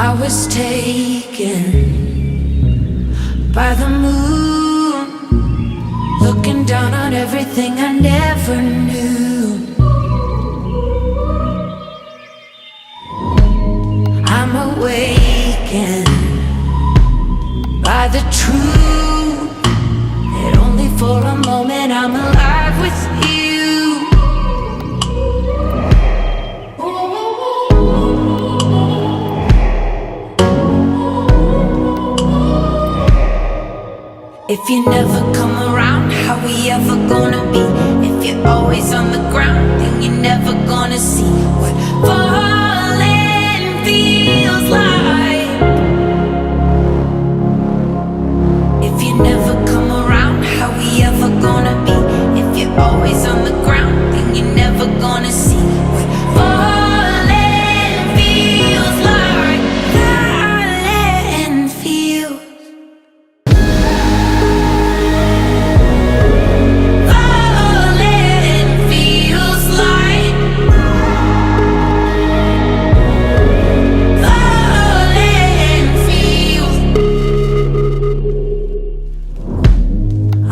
I was taken by the moon, looking down on everything I never knew. I'm awakened by the truth that only for a moment I'm alive with you. If you never come around, how we ever gonna be? If you're always on the ground, then you're never gonna see what falling feels like. If you never come around, how we ever gonna be? If you're always on the ground, then you're never gonna see what falling feels like. Falling feels.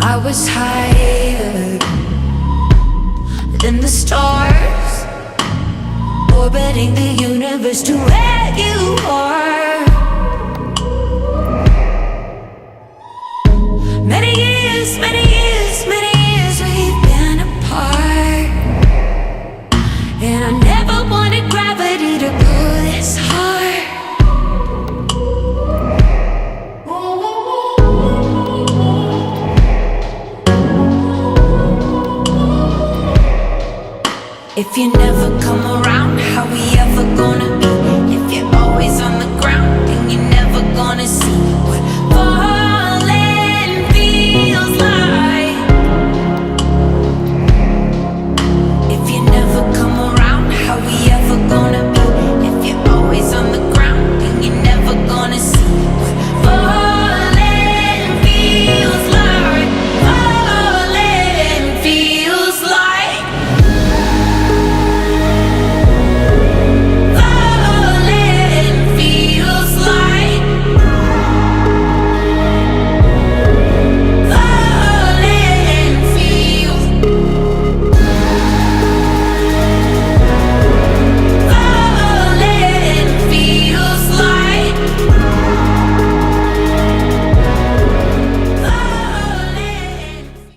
I was higher than the stars, orbiting the universe to where you are. Many years, many years, many years we've been apart, and I never wanted gravity to pull this hard. If you never come around, how we ever gonna